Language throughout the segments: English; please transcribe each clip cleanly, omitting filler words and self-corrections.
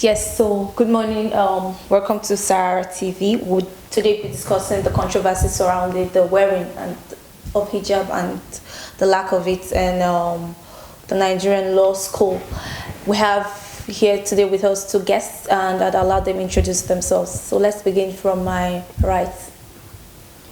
Yes, so good morning. Welcome to SaharaTV. We'll today be discussing the controversy surrounding the wearing of hijab and the lack of it in the Nigerian law school. We have here today with us two guests, and I'd allow them introduce themselves. So let's begin from my right.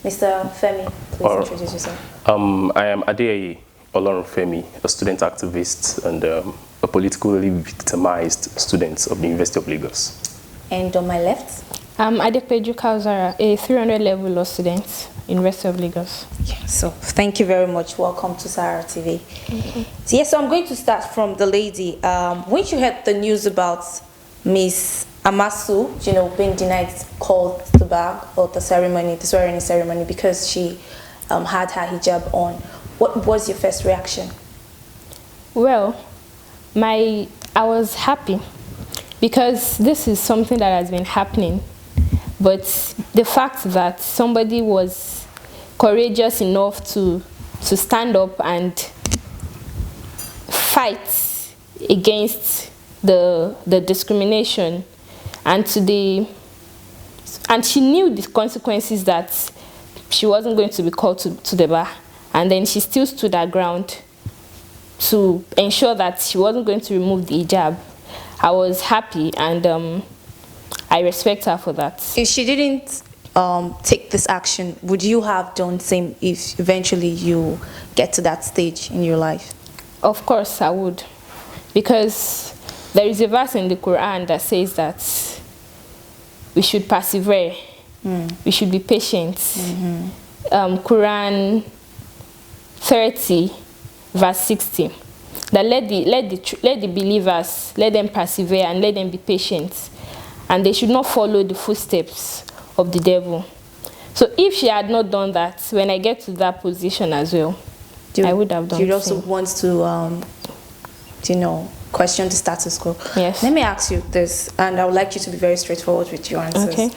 Mr. Femi, please introduce yourself. I am Adeyeye Olorunfemi, a student activist and a politically victimized student of the University of Lagos. And on my left? I'm Adepeju Kausarat, a 300 level law student, University of Lagos. Yeah, so thank you very much. Welcome to SaharaTV. So, yes, so I'm going to start from the lady. When you heard the news about Miss Amasu, being denied called the bag or the ceremony, the swearing ceremony, because she had her hijab on, what was your first reaction? Well, I was happy because this is something that has been happening, but the fact that somebody was courageous enough to stand up and fight against the discrimination and she knew the consequences that she wasn't going to be called to the bar, and then she still stood her ground to ensure that she wasn't going to remove the hijab. I was happy, and I respect her for that. If she didn't take this action, would you have done the same if eventually you get to that stage in your life? Of course I would, because there is a verse in the Quran that says that we should persevere, we should be patient. Quran 30 verse 60, that let the believers, let them persevere and let them be patient, and they should not follow the footsteps of the devil. So if she had not done that, when I get to that position as well, I would have done. You also want to question the status quo. Yes. Let me ask you this, and I would like you to be very straightforward with your answers. Okay.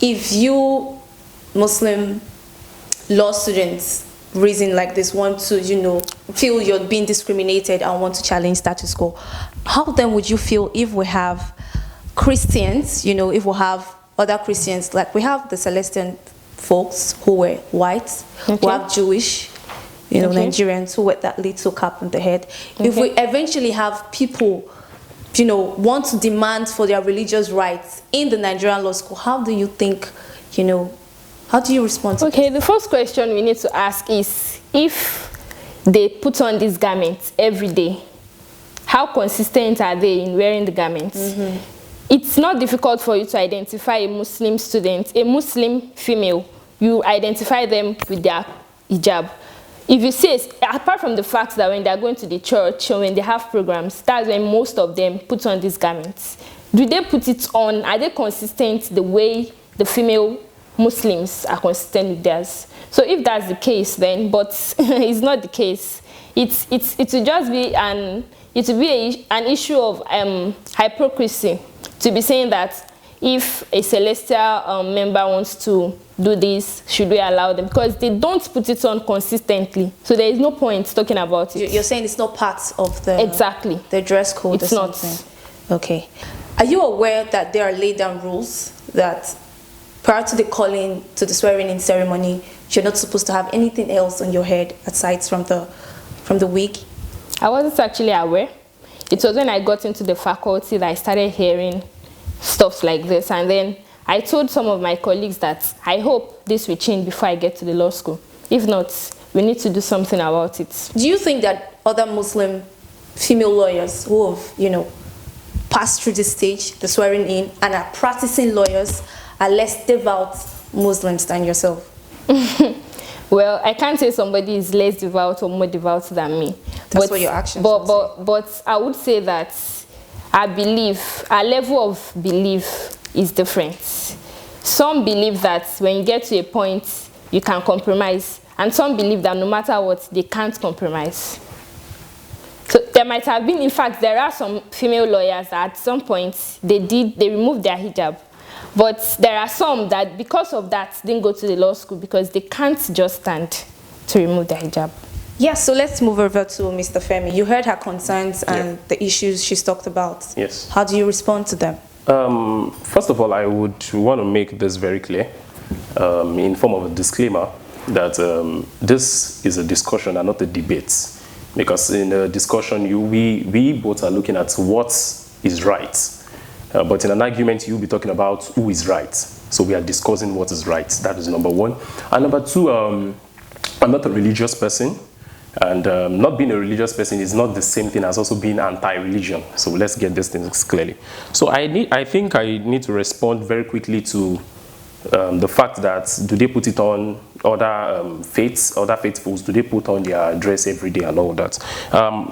If you Muslim law students reason like this want to, feel you're being discriminated and want to challenge status quo, how then would you feel if we have Christians, if we have other Christians, like we have the Celestian folks who were white, we have Jewish, Nigerians who wear that little cap on the head. If we eventually have people, want to demand for their religious rights in the Nigerian law school, how do you think, how do you respond to the first question we need to ask is, if they put on these garments every day, how consistent are they in wearing the garments? It's not difficult for you to identify a Muslim student, a Muslim female. You identify them with their hijab. If you see, apart from the fact that when they're going to the church or when they have programs, that's when most of them put on these garments. Do they put it on? Are they consistent the way the female Muslims are consistent with theirs? So if that's the case, then, but it's not the case. It will just be an issue of hypocrisy to be saying that if a celestial member wants to do this, should we allow them? Because they don't put it on consistently, so there is no point talking about it. You're saying it's not part of the dress code. It's or something. Okay. Are you aware that there are laid down rules that prior to the calling to the swearing-in ceremony, you're not supposed to have anything else on your head aside from the wig? I wasn't actually aware. It was when I got into the faculty that I started hearing stuff like this, and then I told some of my colleagues that I hope this will change before I get to the law school. If not, we need to do something about it. Do you think that other Muslim female lawyers who have, passed through this stage, the swearing in, and are practicing lawyers, are less devout Muslims than yourself? Well, I can't say somebody is less devout or more devout than me. That's what your actions but I would say that our level of belief is different. Some believe that when you get to a point, you can compromise, and some believe that no matter what, they can't compromise. So there might have been, in fact, there are some female lawyers that at some point they removed their hijab. But there are some that, because of that, didn't go to the law school because they can't just stand to remove their hijab. Yeah, so let's move over to Mr. Femi. You heard her concerns and the issues she's talked about. Yes. How do you respond to them? First of all, I would want to make this very clear in form of a disclaimer that this is a discussion and not a debate. Because in a discussion, we both are looking at what is right. But in an argument, you'll be talking about who is right. So we are discussing what is right. That is number one. And number two, I'm not a religious person. And not being a religious person is not the same thing as also being anti-religion. So let's get these things clearly. So I think I need to respond very quickly to the fact that do they put it on other faiths, other faithfuls, do they put on their dress every day and all that.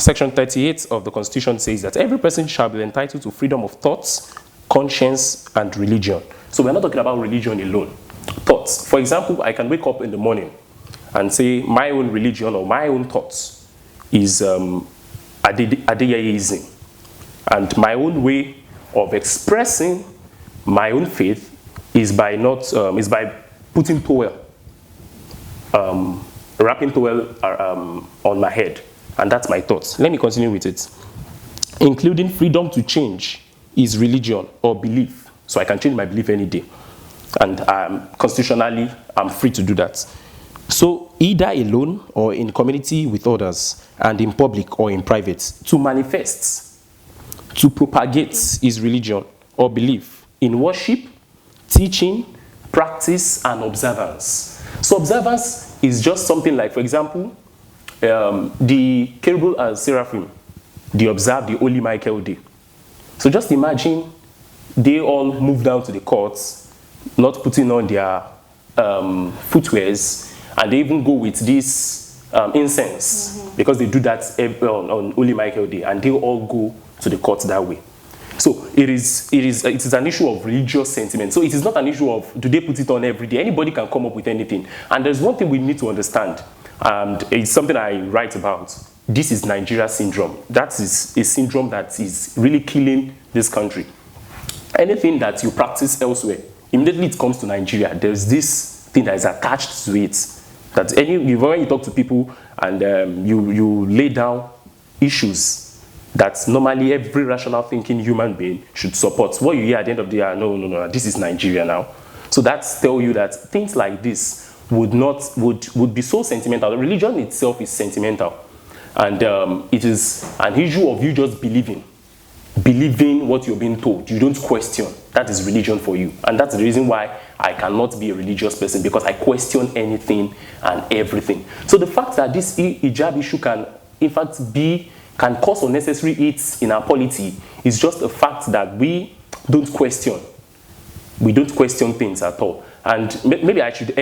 Section 38 of the Constitution says that every person shall be entitled to freedom of thoughts, conscience, and religion. So we're not talking about religion alone. Thoughts. For example, I can wake up in the morning and say my own religion or my own thoughts is Adeyeism. And my own way of expressing my own faith is by putting towel, wrapping towel on my head. And that's my thoughts. Let me continue with it. Including freedom to change is religion or belief. So I can change my belief any day. And constitutionally, I'm free to do that. So either alone or in community with others, and in public or in private, to manifest, to propagate is religion or belief in worship, teaching, practice, and observance. So observance is just something like, for example, the cherubim and seraphim, they observe the Holy Michael Day. So just imagine they all move down to the courts, not putting on their footwears, and they even go with this incense, because they do that on Holy Michael Day, and they all go to the court that way. So it is an issue of religious sentiment. So it is not an issue of do they put it on every day. Anybody can come up with anything. And there's one thing we need to understand, and it's something I write about. This is Nigeria syndrome. That is a syndrome that is really killing this country. Anything that you practice elsewhere, immediately it comes to Nigeria, there's this thing that is attached to it. That when you talk to people and you lay down issues that normally every rational thinking human being should support, what you hear at the end of the day, no, this is Nigeria now. So that's tell you that things like this would be so sentimental. The religion itself is sentimental, and it is an issue of you just believing what you're being told. You don't question. That is religion for you. And that's the reason why I cannot be a religious person, because I question anything and everything. So the fact that this hijab issue can in fact can cause unnecessary hits in our polity is just a fact that we don't question. We don't question things at all. And maybe I should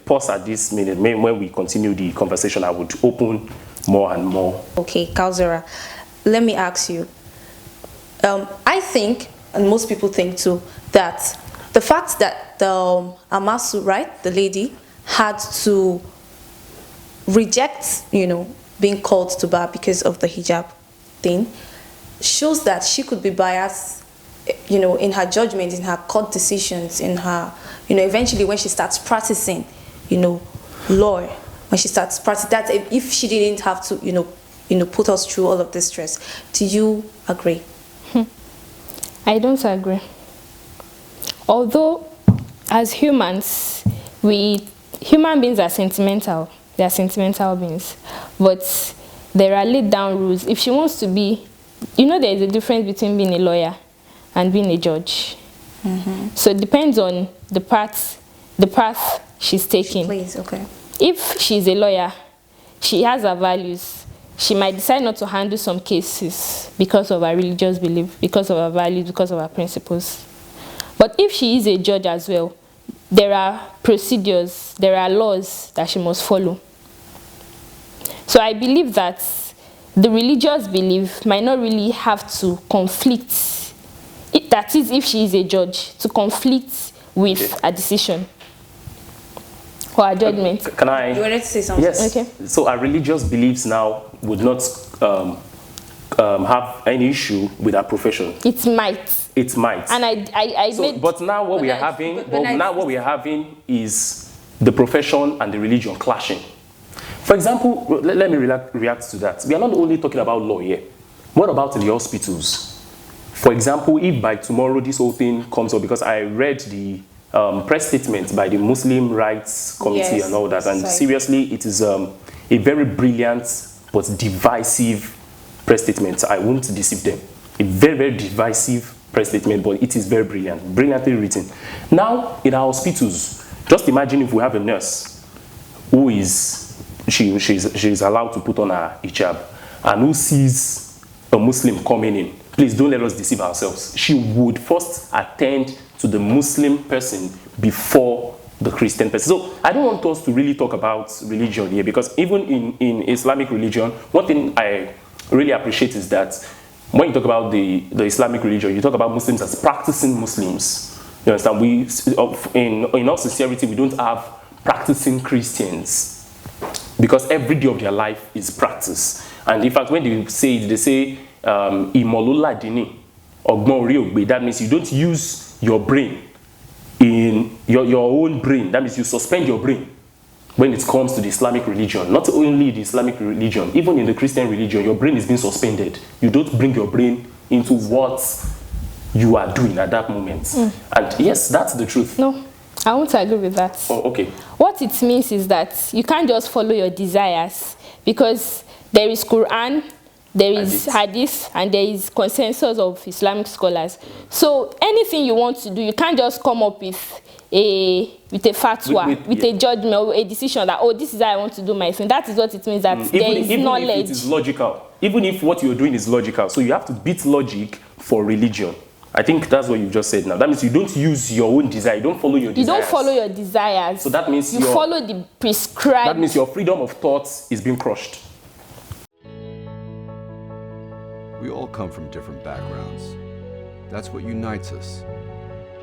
pause at this minute. Maybe when we continue the conversation, I would open more and more. Okay, Kausarat, let me ask you. I think, and most people think too, that the fact that the Amasu, right, the lady, had to reject, being called to bar because of the hijab thing, shows that she could be biased, in her judgment, in her court decisions, in her, eventually when she starts practicing, law, when she starts practicing, that if she didn't have to, put us through all of this stress. Do you agree? I don't agree. Although, as humans, human beings are sentimental. They are sentimental beings. But there are laid down rules. If she wants to be, there is a difference between being a lawyer and being a judge. So it depends on the path she's taking. Please, okay. If she's a lawyer, she has her values. She might decide not to handle some cases because of her religious belief, because of her values, because of her principles. But if she is a judge as well, there are procedures, there are laws that she must follow. So I believe that the religious belief might not really have to conflict, that is if she is a judge, to conflict with a decision or a judgment. Can I? You wanted to say something? Yes. Okay. So our religious beliefs now would not have any issue with our profession. It might. It might. And but now what we are having is the profession and the religion clashing. For example, let me react to that. We are not only talking about law here. What about in the hospitals? For example, if by tomorrow this whole thing comes up, because I read the press statement by the Muslim Rights Committee and all that, and seriously, it is a very brilliant but divisive press statement. I won't deceive them. A very, very divisive press statement, but it is very brilliant, brilliantly written. Now, in our hospitals, just imagine if we have a nurse who is, she's allowed to put on her hijab, and who sees a Muslim coming in. Please don't let us deceive ourselves. She would first attend to the Muslim person before the Christian person. So I don't want us to really talk about religion here, because even in Islamic religion, one thing I really appreciate is that when you talk about the Islamic religion, you talk about Muslims as practicing Muslims. You understand? In all sincerity, we don't have practicing Christians, because every day of their life is practice. And in fact, when they say it, they say imolola dini ogbon ori ogbe. That means you don't use your brain in your own brain. That means you suspend your brain when it comes to the Islamic religion. Not only the Islamic religion, even in the Christian religion, your brain is being suspended. You don't bring your brain into what you are doing at that moment. And yes, that's the truth. No, I won't agree with that. Oh, okay. What it means is that you can't just follow your desires, because there is Quran, there is Hadith, and there is consensus of Islamic scholars. So anything you want to do, you can't just come up with a fatwa, with a judgment, or a decision that, oh, this is how I want to do my thing. That is what it means, that there is knowledge. Even if it is logical, even if what you're doing is logical, so you have to beat logic for religion. I think that's what you just said now. That means you don't use your own desire. You don't follow your desires. You don't follow your desires. So that means you follow the prescribed. That means your freedom of thought is being crushed. We all come from different backgrounds. That's what unites us.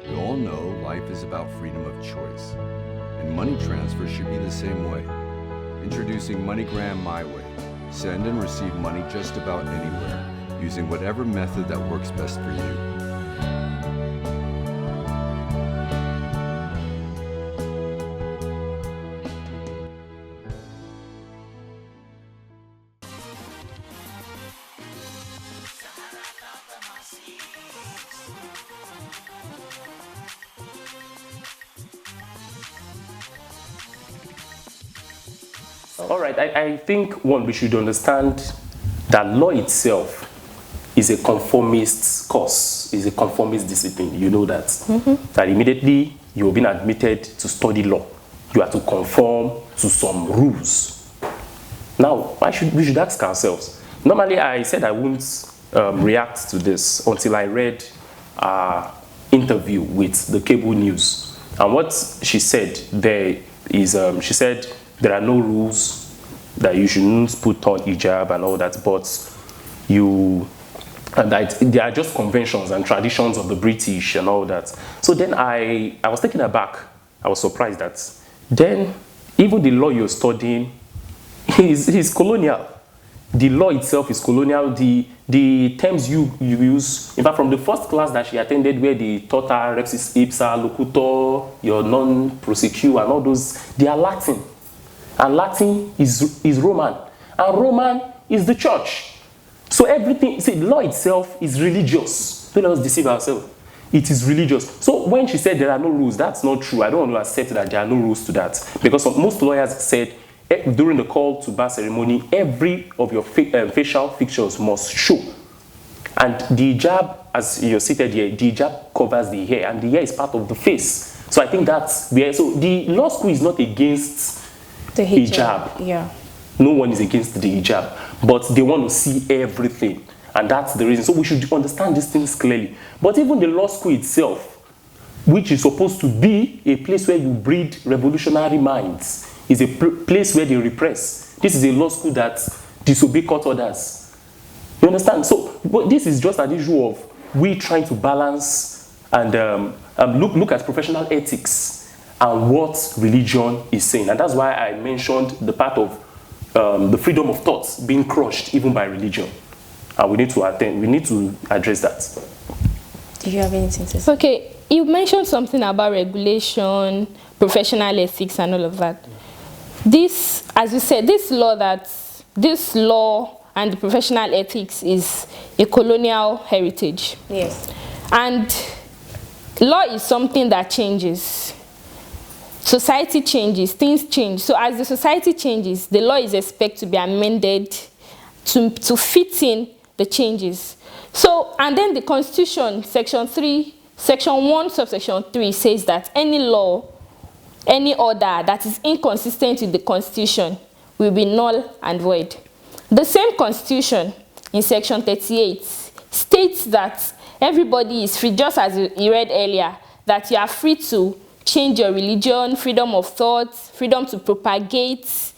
We all know life is about freedom of choice, and money transfer should be the same way. Introducing MoneyGram My Way. Send and receive money just about anywhere, using whatever method that works best for you. All right, I think we should understand that law itself is a conformist course, is a conformist discipline. You know that. That immediately you're being admitted to study law, you have to conform to some rules. Now, we should ask ourselves. Normally, I said I wouldn't react to this until I read an interview with the cable news. And what she said there is, she said, there are no rules that you shouldn't put on hijab and all that, but that they are just conventions and traditions of the British and all that. So then I was taken aback. I was surprised that then even the law you're studying is colonial. The law itself is colonial. The terms you use, in fact, from the first class that she attended, where they taught her Rex Ipsa, Locutor, your non-prosecu, and all those, they are Latin. And Latin is Roman. And Roman is the church. So everything, see, law itself is religious. Don't let us deceive ourselves. It is religious. So when she said there are no rules, that's not true. I don't want to accept that there are no rules to that. Because most lawyers said during the call to bar ceremony, every of your facial features must show. And the hijab, as you're seated here, the hijab covers the hair, and the hair is part of the face. So I think that's where, so the law school is not against the hijab. Yeah. No one is against the hijab, but they want to see everything, and that's the reason. So we should understand these things clearly. But even the law school itself, which is supposed to be a place where you breed revolutionary minds, is a place where they repress. This is a law school that disobey court orders. You understand? So this is just an issue of we trying to balance and look at professional ethics and what religion is saying. And that's why I mentioned the part of the freedom of thought being crushed even by religion. And we need to address that. Do you have anything to say? Okay, you mentioned something about regulation, professional ethics, and all of that. this, as you said, this law and the professional ethics is a colonial heritage. Yes. And law is something that changes. Society changes, things change. So as the society changes, the law is expected to be amended to fit in the changes. So, and then the Constitution, Section 1, subsection 3 says that any law, any order that is inconsistent with the Constitution will be null and void. The same Constitution in Section 38 states that everybody is free, just as you read earlier, that you are free to change your religion, freedom of thought, freedom to propagate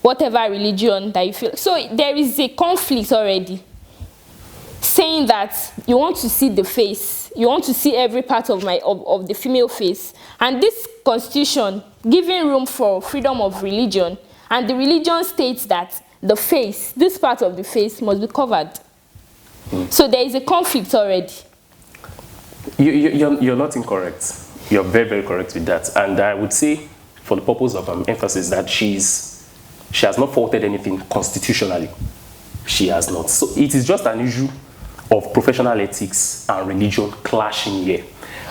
whatever religion that you feel. So there is a conflict already, saying that you want to see the face, you want to see every part of the female face. And this Constitution giving room for freedom of religion, and the religion states that the face, this part of the face, must be covered. So there is a conflict already. You're not incorrect. You're very, very correct with that. And I would say, for the purpose of emphasis, that she has not faulted anything constitutionally. She has not. So it is just an issue of professional ethics and religion clashing here.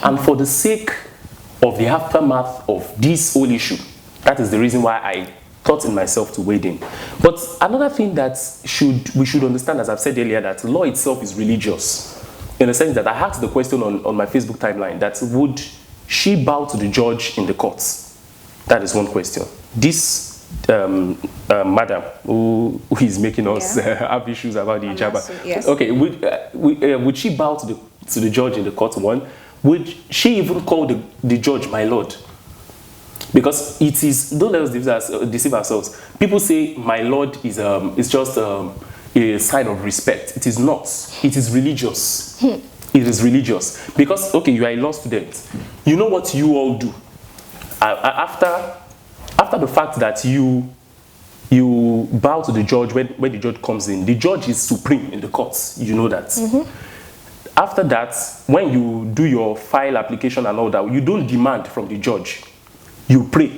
And for the sake of the aftermath of this whole issue, that is the reason why I thought in myself to wade in. But another thing that we should understand, as I've said earlier, that law itself is religious. In the sense that I asked the question on my Facebook timeline, that would she bow to the judge in the courts? That is one question. This madam who is making us have issues about the hijab. Yes. Okay, would she bow to the judge in the court? One, would she even call the judge my lord? Because it is, don't let us deceive ourselves. People say my lord is just a sign of respect. It is not. It is religious. It is religious. Because, okay, you are a law student. You know what you all do. After the fact that you bow to the judge when the judge comes in, the judge is supreme in the courts. You know that. After that, when you do your file application and all that, you don't demand from the judge. You pray.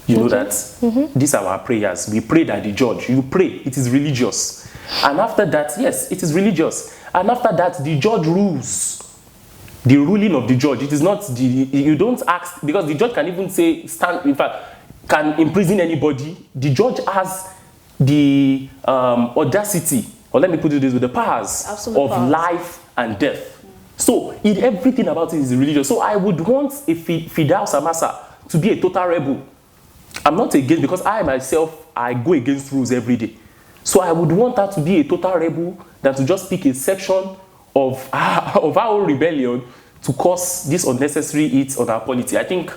You know that. These are our prayers. We pray that the judge, you pray. It is religious. And after that, yes, it is religious. And after that, the judge rules. The ruling of the judge. It is not you don't ask, because the judge can even say, in fact, can imprison anybody. The judge has the audacity, or let me put it this way, the powers of life and death. So everything about it is religious. So I would want a Firdaus Amasa to be a total rebel. I'm not against, because I myself, I go against rules every day. So I would want her to be a total rebel than to just pick a section of our own rebellion to cause this unnecessary hits on our polity. I think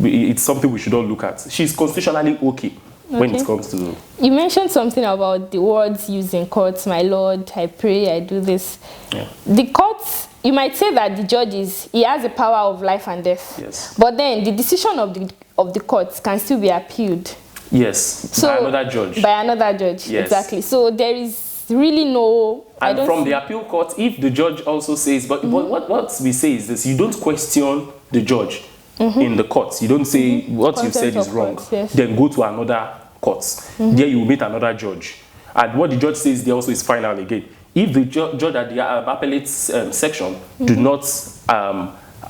it's something we should all look at. She's constitutionally okay when it comes to... You mentioned something about the words used in courts, my lord, I pray, I do this. Yeah. The courts, you might say that the judge he has the power of life and death. Yes. But then the decision of the courts can still be appealed. Yes, So, by another judge. By another judge, yes. Exactly. So there is really no... And from the appeal court, if the judge also says, but what we say is this, you don't question the judge in the courts. You don't say what you said is wrong. Courts, yes. Then go to another court. There you will meet another judge. And what the judge says there also is final again. If the judge at the appellate section do not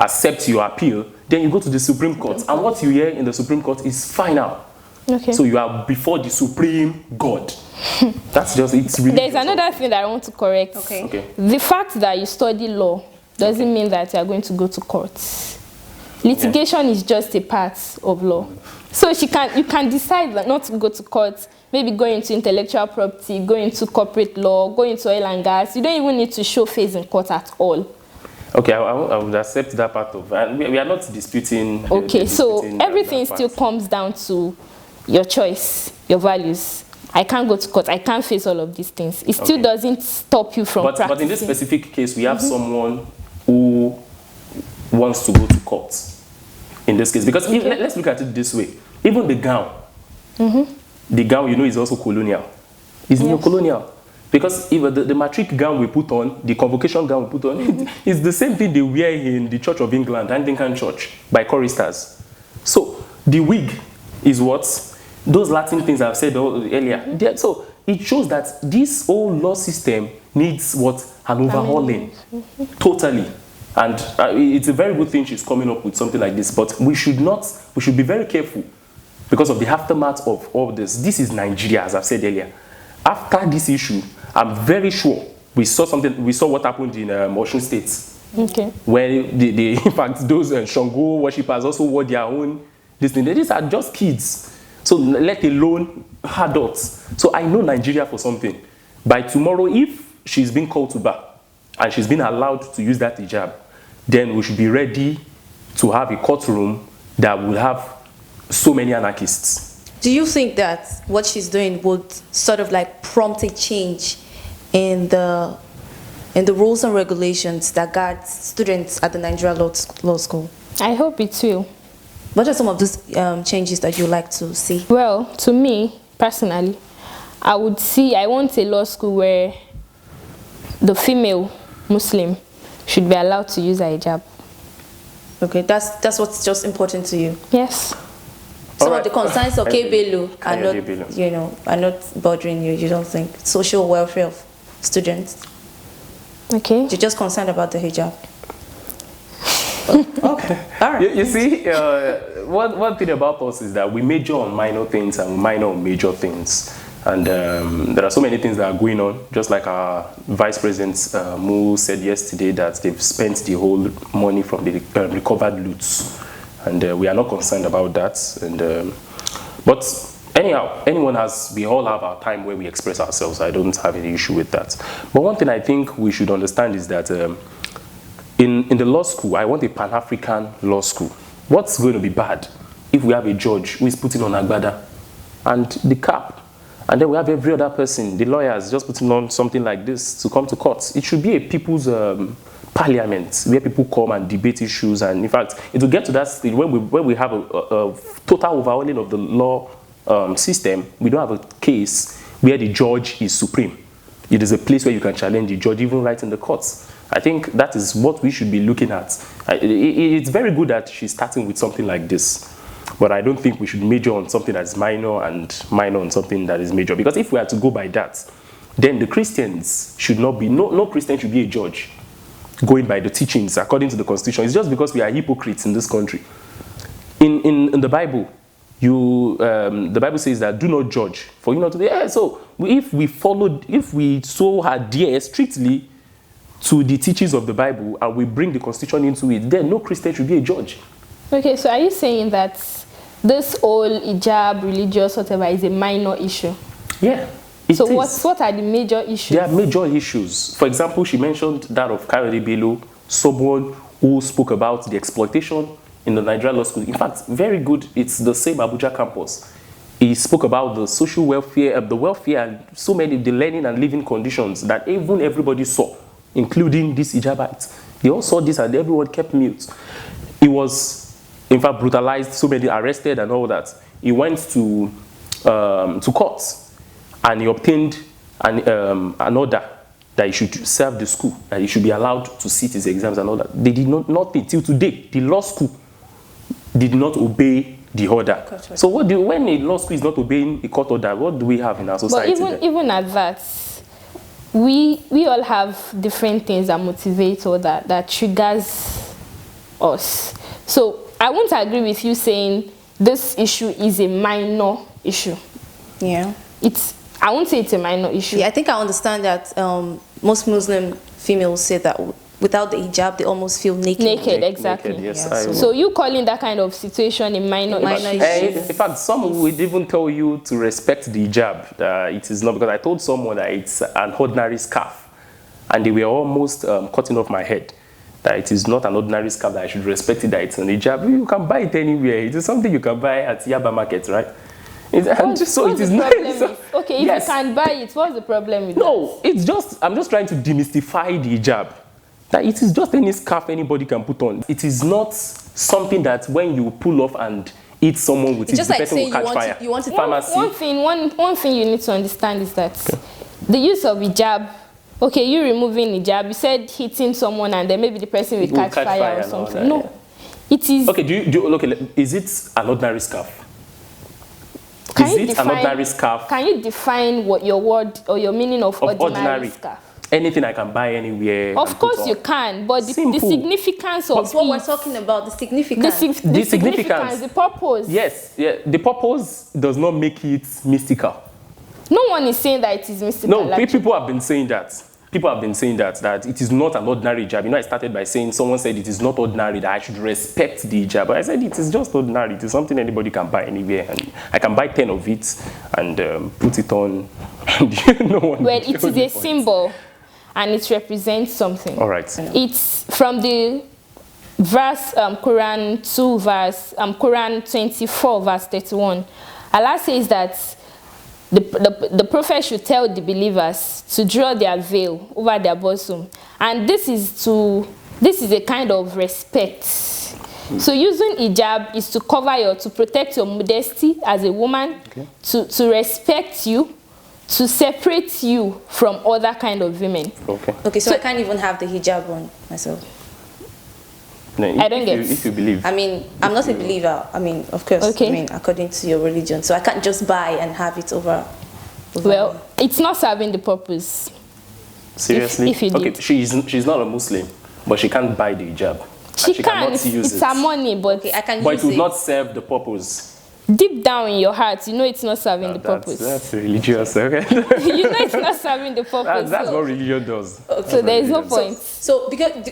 accept your appeal, then you go to the Supreme Court. And what you hear in the Supreme Court is final. Okay. So you are before the Supreme God. That's just, it's really... There's another thing that I want to correct. Okay. The fact that you study law doesn't mean that you are going to go to courts. Litigation is just a part of law. So you can decide not to go to court, maybe go into intellectual property, go into corporate law, go into oil and gas. You don't even need to show face in court at all. Okay, I would accept that part of, and we are not disputing. Okay, so everything still comes down to your choice, your values. I can't go to court. I can't face all of these things. It still doesn't stop you from practicing. But in this specific case, we have someone who wants to go to court. In this case, because let's look at it this way. Even the gown, the gown, you know, is also colonial. It's neo-colonial. Because even the matric gown we put on, the convocation gown we put on, it's the same thing they wear in the Church of England, Anglican Church, by choristers. So the wig is what? those Latin things I've said earlier. So it shows that this whole law system needs what? An overhauling. Totally. And it's a very good thing she's coming up with something like this, but we should be very careful because of the aftermath of all this. This is Nigeria, as I've said earlier. After this issue, I'm very sure we saw what happened in Osun State. Okay. Where in fact, those Shango worshippers also wore their own, these are just kids. So let alone adults. So I know Nigeria for something. By tomorrow, if she's been called to bar and she's been allowed to use that hijab, then we should be ready to have a courtroom that will have so many anarchists. Do you think that what she's doing would sort of like prompt a change in the rules and regulations that guard students at the Nigeria Law School? I hope it will. What are some of those changes that you like to see? Well, to me, personally, I want a law school where the female Muslim should be allowed to use a hijab. Okay, that's what's just important to you. Yes. Some of the concerns of Kebelu are not bothering you. You don't think social welfare of students? Okay. You're just concerned about the hijab. Okay. All right. You see, one thing about us is that we major on minor things and we minor on major things. And there are so many things that are going on, just like our Vice President Mu said yesterday that they've spent the whole money from the recovered loots. And we are not concerned about that. But anyhow, we all have our time where we express ourselves. I don't have any issue with that. But one thing I think we should understand is that in the law school, I want a Pan-African law school. What's going to be bad if we have a judge who is putting on agbada and the cap? And then we have every other person, the lawyers, just putting on something like this to come to court. It should be a people's parliament where people come and debate issues. And in fact, it will get to that stage when we have a total overhauling of the law system. We don't have a case where the judge is supreme. It is a place where you can challenge the judge even right in the courts. I think that is what we should be looking at. It's very good that she's starting with something like this. But I don't think we should major on something that's minor and minor on something that is major. Because if we are to go by that, then the Christians should not be, no Christian should be a judge going by the teachings according to the Constitution. It's just because we are hypocrites in this country. In the Bible, the Bible says that do not judge, for you not to be. Yeah, so if we so adhere strictly to the teachings of the Bible and we bring the Constitution into it, then no Christian should be a judge. Okay, so are you saying that this whole hijab, religious, whatever, is a minor issue? Yeah. So what are the major issues? There are major issues. For example, she mentioned that of Adeyeye, someone who spoke about the exploitation in the Nigeria Law School. In fact, very good. It's the same Abuja campus. He spoke about the social welfare, the welfare, and so many the learning and living conditions that even everybody saw, including these hijabites. They all saw this and everyone kept mute. He was, in fact, brutalized, so many arrested and all that. He went to court and he obtained an order that he should serve the school, that he should be allowed to sit his exams and all that. They did nothing till today. The law school did not obey the order. So when a law school is not obeying a court order, what do we have in our society? But even at that, we all have different things that motivate or that triggers us. So I won't agree with you saying this issue is a minor issue. Yeah. I won't say it's a minor issue. Yeah, I think I understand that most Muslim females say that without the hijab, they almost feel naked. Naked, exactly. Naked, yes, yeah, so you calling that kind of situation a minor issue? In fact, some would even tell you to respect the hijab. It is not, because I told someone that it's an ordinary scarf, and they were almost cutting off my head. That it is not an ordinary scarf, that I should respect it, that it's an hijab. You can buy it anywhere. It is something you can buy at Yaba Market, right? So it is not. Okay, if you can buy it, what's the problem with that? It's just, I'm just trying to demystify the hijab. That it is just any scarf anybody can put on. It is not something that when you pull off and eat someone with it, the person will catch fire. One thing you need to understand is that the use of hijab, okay, you removing hijab, you said hitting someone and then maybe the person will catch fire or something. No, it is. Okay, is it an ordinary scarf? Is it an ordinary scarf? Can you define what your word or your meaning of ordinary scarf? Anything I can buy anywhere. Of course you can, but the significance of what we're talking about, the significance. The significance, the purpose. Yes, yeah. The purpose does not make it mystical. No one is saying that it is mystical. No, people have been saying that. People have been saying that it is not an ordinary hijab. You know, I started by saying someone said it is not ordinary, that I should respect the hijab. But I said it is just ordinary. It is something anybody can buy anywhere. And I can buy 10 of it and put it on. And no one well, it is a symbol and it represents something. All right. It's from the verse, Quran 2 verse, Quran 24 verse 31. Allah says that the prophet should tell the believers to draw their veil over their bosom, and this is a kind of respect. So using hijab is to cover to protect your modesty as a woman, to respect you, to separate you from other kind of women. Okay, so I can't even have the hijab on myself. No, I don't get. If you believe. I mean, I'm not a believer. I mean, of course. Okay. I mean, according to your religion, so I can't just buy and have it over. Well, it's not serving the purpose. Seriously? If you okay, did. she's not a Muslim, but she can't buy the hijab. She can. It's her money, but okay, I can but use it would it. not serve the purpose. Deep down in your heart, you know it's not serving the purpose. That's religious, okay? You know it's not serving the purpose. That's what religion does. Okay. So there is no point. So because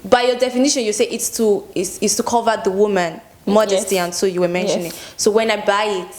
by your definition, you say it's to cover the woman modesty, Yes. and so you were mentioning. Yes. So when I buy it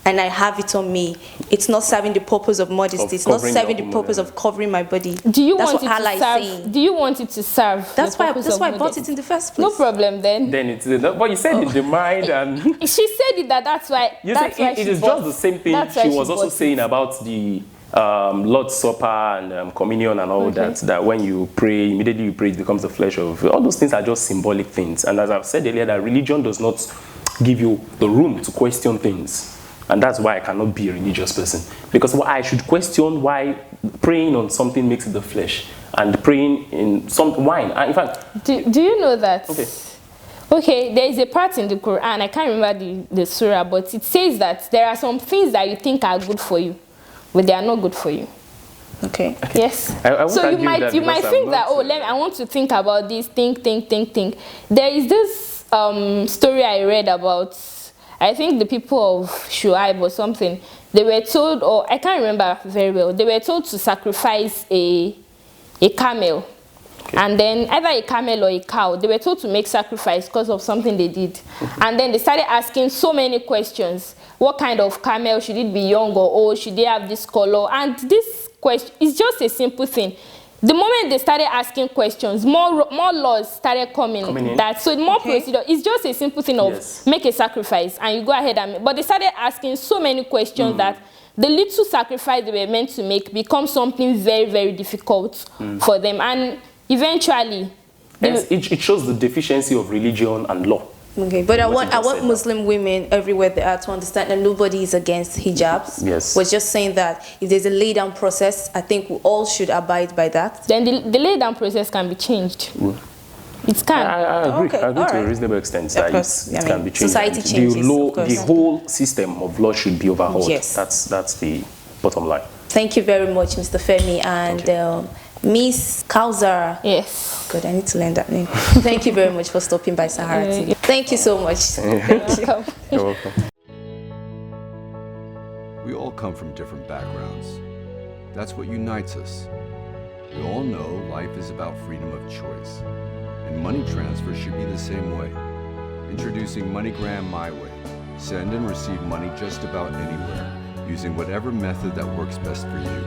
and I have it on me, it's not serving the purpose of modesty. It's not serving the purpose of covering my body. Do you That's want what it Allah to is serve? saying. Do you want it to serve? That's the why. purpose That's of why I bought modesty? it in the first place. No problem then. Then it's but you said in the mind and She said it that's why. you That's say why it she is bought- just the same thing that's why she she was also bought it. saying about the Lord's Supper and communion and all that when you pray, immediately you pray, it becomes the flesh of all those things are just symbolic things. And as I've said earlier, that religion does not give you the room to question things. And that's why I cannot be a religious person. Because I should question why praying on something makes it the flesh and praying in some wine. And in fact, Do you know that? Okay. Okay, there is a part in the Quran, I can't remember the surah, but it says that there are some things that you think are good for you, but they are not good for you. Okay. Yes. I won't So you argue might that think because I'm that not, I want to think about this, think. There is this story I read about. I think the people of Shuaib or something. They were told, or I can't remember very well. They were told to sacrifice a camel, and then either a camel or a cow. They were told to make sacrifice because of something they did, and then they started asking so many questions. What kind of camel? Should it be young or old? Should they have this color? And this question is just a simple thing. The moment they started asking questions, more laws started coming in. That so more procedure. It's just a simple thing of make a sacrifice and you go ahead and make. But they started asking so many questions that the little sacrifice they were meant to make becomes something very, very difficult for them. And eventually, it shows the deficiency of religion and law. Okay, but I want Muslim women everywhere they are to understand that nobody is against hijabs. Yes. We're just saying that if there's a lay down process, I think we all should abide by that. Then the lay down process can be changed. It can. I agree. Okay, I agree all to a right. reasonable extent Of that course, it I can mean, be changed. society And changes, of course. the whole system of law should be overhauled. Yes. That's the bottom line. Thank you very much, Mr. Femi and Miss Kausarat. Yes. Good, I need to learn that name. Thank you very much for stopping by Sahara TV. Thank you so much. Thank you. Welcome. You're welcome. We all come from different backgrounds. That's what unites us. We all know life is about freedom of choice, and money transfer should be the same way. Introducing MoneyGram My Way. Send and receive money just about anywhere, using whatever method that works best for you.